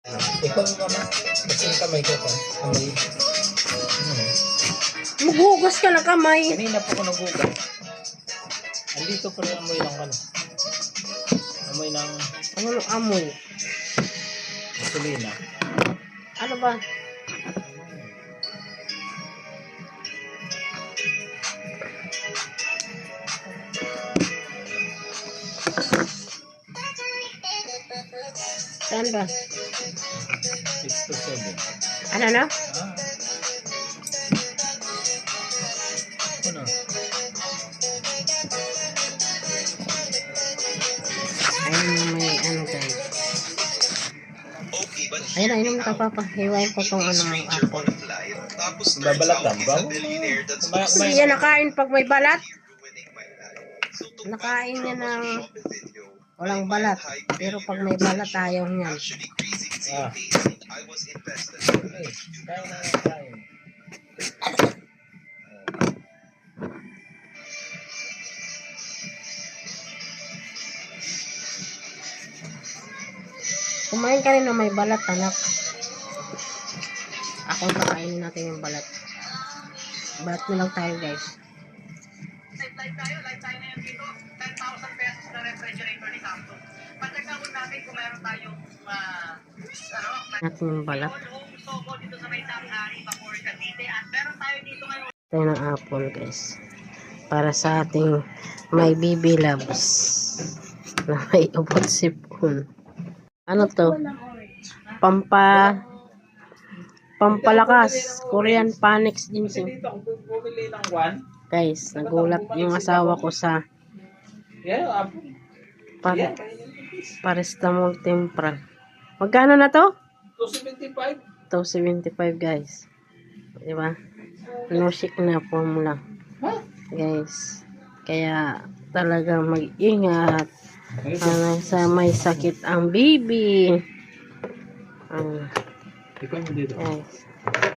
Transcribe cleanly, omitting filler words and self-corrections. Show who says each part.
Speaker 1: Ikaw mama, kasi yung kamay ko pa. Amoy.
Speaker 2: Maghugas ka na kamay.
Speaker 1: Kanina po ko nagugas. Andito pa rin amoy ng ano. Amoy ng
Speaker 2: Ano amoy?
Speaker 1: gasolina.
Speaker 2: Ano ba? Saan ba?
Speaker 1: 6 to 7.
Speaker 2: Ano na?
Speaker 1: Ah. Ano?
Speaker 2: Ayun may ano guys. Ayun na, inom ka papa. Hiwain ko tong ano ng apple.
Speaker 1: Babalat lang ba?
Speaker 2: Yan nakain pag may balat. Nakain niya ng walang balat. Pero pag may balat ayaw niyan.
Speaker 1: Ah. Okay. Kain na lang kain.
Speaker 2: Kumain ka rin na may balat, anak. Ako kakainin natin yung balat. Balat na lang tayo, guys.
Speaker 3: Live tayo ngayon dito. 10,000 pesos na refrigerator ni Samsung. Pagkakabot natin kung meron tayong
Speaker 2: Natin yung balat.
Speaker 3: Sobo dito sa may Tanghari, Bacoor, Cavite. At meron tayo dito ngayon.
Speaker 2: Tayo ng apple, guys. Para sa ating may baby loves. Na may ubot sipon. Ano to? Pampalakas. Korean Panics ginseng.
Speaker 1: Dito ako bumili ng one.
Speaker 2: Guys, nagulat yung asawa ko sa
Speaker 1: Yeah, apo.
Speaker 2: Paracetamol Tempra. Magkano na to?
Speaker 1: 275.
Speaker 2: 275 guys. Diba? Nosik na formula. Guys. Kaya talagang mag-ingat. Sa may sakit ang baby.
Speaker 1: Ikaw mo dito.
Speaker 2: Guys.